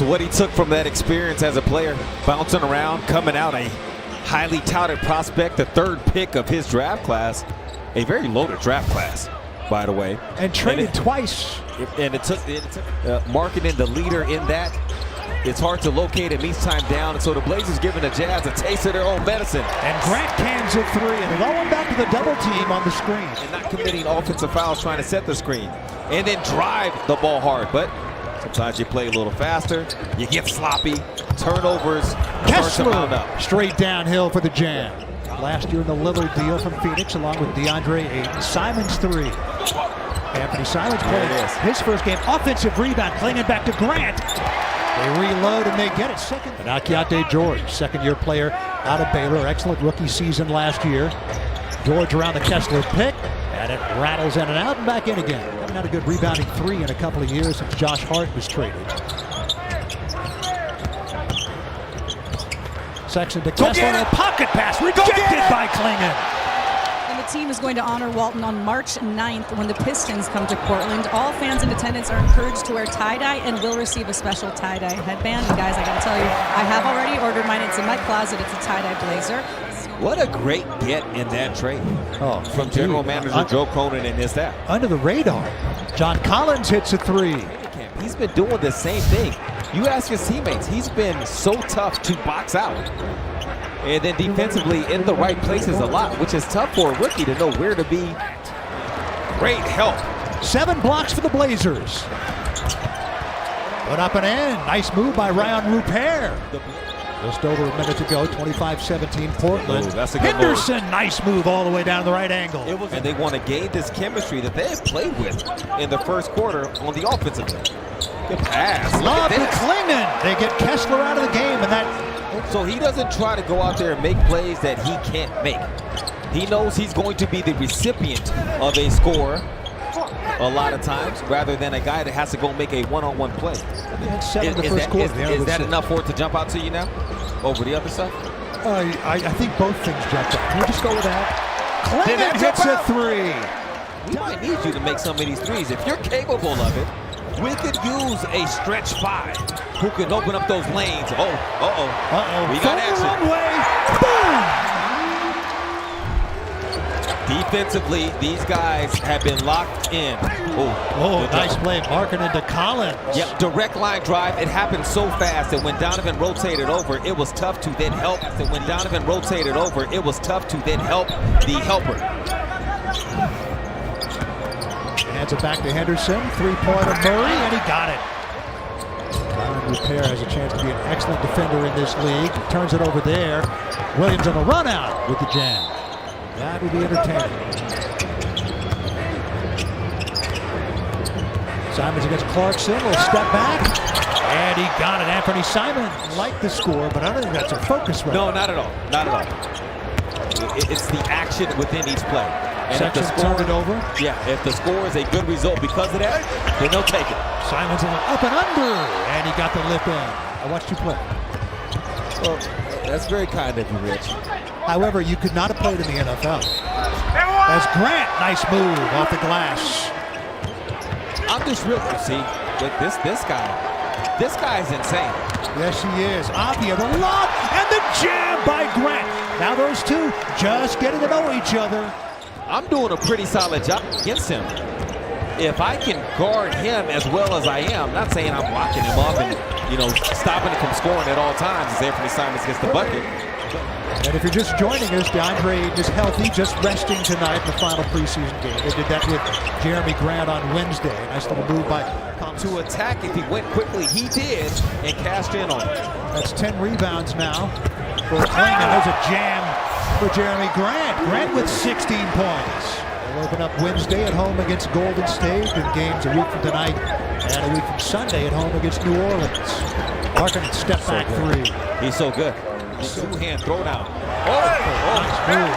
It's what he took from that experience as a player, bouncing around, coming out a highly touted prospect, the third pick of his draft class, a very loaded draft class, by the way. And traded twice. And it took marketing the leader in that. It's hard to locate him each time down, and so the Blazers giving the Jazz a taste of their own medicine. And Grant cans it three, and they're going back to the double team on the screen. And not committing offensive fouls trying to set the screen. And then drive the ball hard, but sometimes you play a little faster, you get sloppy, turnovers, Kessler straight downhill for the Jam. Last year in the Lillard deal from Phoenix, along with DeAndre Ayton. Simons three. Anthony Simons playing his first game. Offensive rebound, Clingan back to Grant. They reload and they get it. Second. And Akiate George, second-year player out of Baylor. Excellent rookie season last year. George around the Kessler pick, and it rattles in and out and back in again. Haven't had a good rebounding three in a couple of years since Josh Hart was traded. Sexton to Kessler, and a pocket pass rejected by Clingan. And the team is going to honor Walton on March 9th when the Pistons come to Portland. All fans in attendance are encouraged to wear tie-dye and will receive a special tie-dye headband. And guys, I gotta tell you, I have already ordered mine. It's in my closet. It's a tie-dye blazer. What a great get in that trade from general manager Joe Cronin and his staff. Under the radar, John Collins hits a three. He's been doing the same thing. You ask his teammates, he's been so tough to box out. And then defensively in the right places a lot, which is tough for a rookie to know where to be. Great help. 7 blocks for the Blazers. Put up and in. Nice move by Ryan Rupert. Just over a minute to go, 25-17 Portland. Ooh, that's a good Henderson, move. Nice move all the way down the right angle. And they want to gain this chemistry that they have played with in the first quarter on the offensive end. Good pass. Lob to Clingan. They get Kessler out of the game, and that. So he doesn't try to go out there and make plays that he can't make. He knows he's going to be the recipient of a score a lot of times, rather than a guy that has to go make a one-on-one play. Is that enough for it to jump out to you now? Over the other side? I think both things jumped out. Can we just go with that? Clingan hits a three. We might need you to make some of these threes. If you're capable of it, we could use a stretch five who can open up those lanes. We got action. Boom! Defensively, these guys have been locked in. Nice play. Marking into Collins. Yep, direct line drive. It happened so fast that when Donovan rotated over, it was tough to then help. The helper. Hands it back to Henderson. Three-pointer Murray, and he got it. Ryan Rupert has a chance to be an excellent defender in this league. Turns it over there. Williams on a run out with the jam. That would be entertaining. Simons against Clarkson. Will step back. And he got it. Anthony Simons liked the score, but I don't think that's a focus right. No, not at all. Not at all. It's the action within each play. And Section turned it over. Yeah, if the score is a good result because of that, then they'll take it. Simons up and under, and he got the lip in. I watched you play. Well, that's very kind of you, Rich. However, you could not have played in the NFL. As Grant, nice move off the glass. I'm just really, this guy's insane. Yes, he is. Avia, the lob, and the jam by Grant. Now those two just getting to know each other. I'm doing a pretty solid job against him. If I can guard him as well as I am, not saying I'm locking him up and, stopping him from scoring at all times as Anthony Simons gets the bucket. And if you're just joining us, DeAndre Ayton is healthy, just resting tonight in the final preseason game. They did that with Jeremy Grant on Wednesday. Nice little move by Collins. To attack if he went quickly, he did, and cashed in on it. That's 10 rebounds now for Clingan. There's a jam for Jeremy Grant. Grant with 16 points. They'll open up Wednesday at home against Golden State, and games a week from tonight and a week from Sunday at home against New Orleans. Larkin step back three. He's so good. Two-hand throw down. Nice move.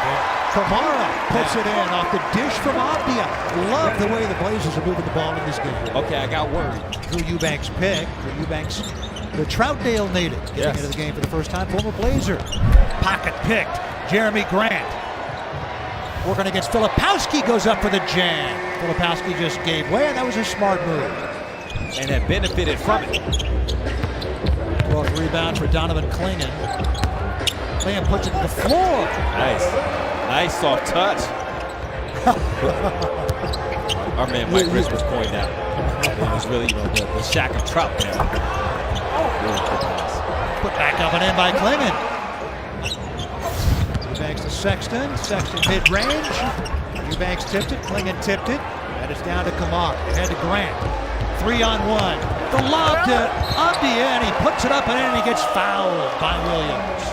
Kamara puts it in off the dish from Avdia. Love the way the Blazers are moving the ball in this game. Okay, I got worried. Drew Eubanks pick. Drew Eubanks, the Troutdale native, getting into the game for the first time. Former Blazer. Pocket picked. Jeremy Grant. Working against Filipowski, goes up for the jam. Filipowski just gave way, and that was a smart move. And had benefited from it. Fourth rebound for Donovan Clingan. Clingan puts it to the floor. Nice soft touch. Our man Mike Chris was pointing out. It was really, the shack of Trout there. Really good pass. Put back up and in by Clingan. Eubanks to Sexton. Sexton mid-range. Eubanks tipped it. Clingan tipped it. And it's down to Kamar. Ahead to Grant. 3-on-1. The lob to Abdia, and he puts it up and in, and he gets fouled by Williams.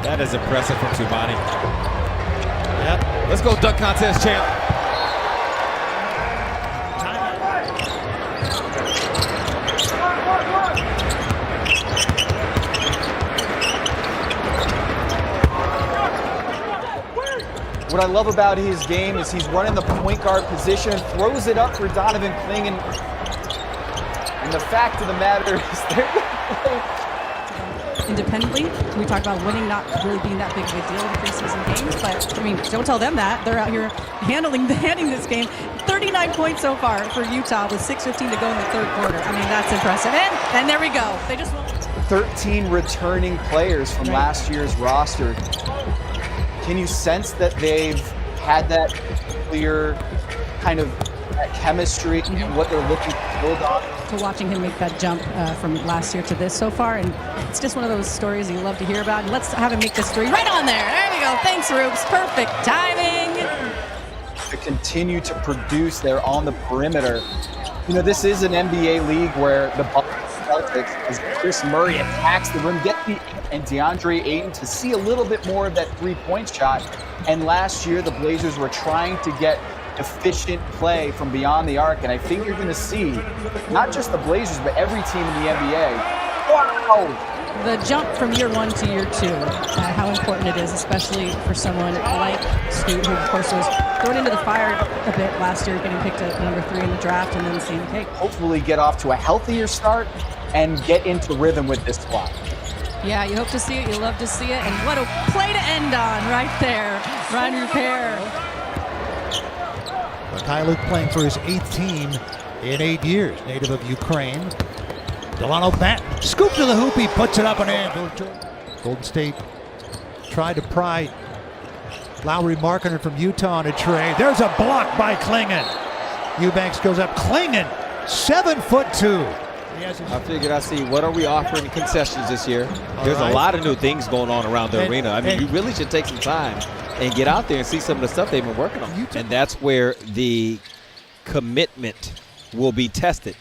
That is impressive from Tumani. Yep. Let's go dunk contest champ. What I love about his game is he's running the point guard position, throws it up for Donovan Clingan. And the fact of the matter is they're independently. We talked about winning not really being that big of a deal in preseason games, but I mean, don't tell them that. They're out here handing this game. 39 points so far for Utah with 6:15 to go in the third quarter. I mean, that's impressive. And there we go. They just 13 returning players from last year's roster. Can you sense that they've had that clear kind of that chemistry and what they're looking to build on? to watching him make that jump from last year to this so far, and it's just one of those stories you love to hear about. And let's have him make this three right on there. There we go. Thanks, Rubes. Perfect timing. To continue to produce there on the perimeter. You know, this is an NBA league where the Boston Celtics, as Chris Murray attacks the rim, get the and DeAndre Ayton to see a little bit more of that three-point shot. And last year, the Blazers were trying to get efficient play from beyond the arc. And I think you're going to see not just the Blazers, but every team in the NBA. Wow! The jump from year one to year two, how important it is, especially for someone like Scoot, who of course was thrown into the fire a bit last year, getting picked at number 3 in the draft, and then seeing, okay, hopefully get off to a healthier start and get into rhythm with this squad. Yeah, you hope to see it, you love to see it, and what a play to end on right there. Ryan Rupert. Mikhailuk playing for his 8th team in 8 years, native of Ukraine. Delano Batten, scoop to the hoop, he puts it up and in. Golden State tried to pry Lowry Markkanen from Utah on a trade. There's a block by Clingan. Eubanks goes up. Clingan, 7'2". I figured I'd see what are we offering concessions this year. There's a lot of new things going on around the arena. I mean, you really should take some time and get out there and see some of the stuff they've been working on. And that's where the commitment will be tested.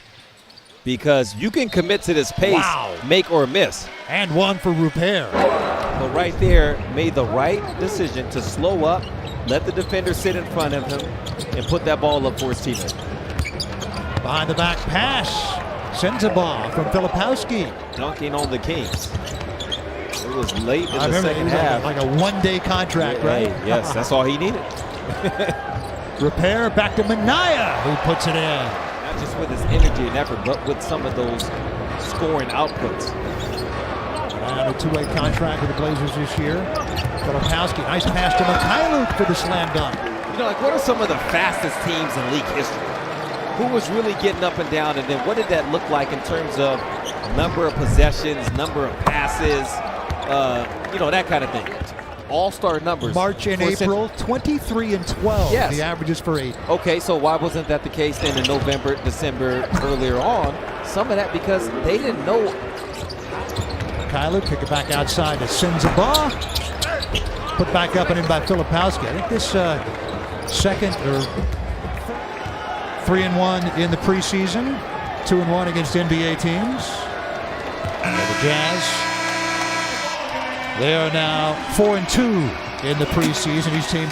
Because you can commit to this pace, make or miss. And one for Rupert. But right there, made the right decision to slow up, let the defender sit in front of him, and put that ball up for his teammate. Behind the back pass, sends a ball from Filipowski. Dunking on the Kings. It was late in the second half. Like a one-day contract, right? Yes, that's all he needed. Repair back to Minaya, who puts it in. Not just with his energy and effort, but with some of those scoring outputs. On a two-way contract with the Blazers this year. Filipowski, nice pass to Mikhailuk for the slam dunk. You know, like, what are some of the fastest teams in league history? Who was really getting up and down, and then what did that look like in terms of number of possessions, number of passes, you know, that kind of thing. All-star numbers. March and April, 23 and 12. Yes. The averages for 8. Okay, so why wasn't that the case then in November, December, earlier on? Some of that because they didn't know. Mikhailuk kick it back outside to Sinzabah. Put back up and in by Filipowski. I think this second or 3-1 in the preseason, 2-1 against NBA teams. And the Jazz, they are now 4-2 in the preseason. Each team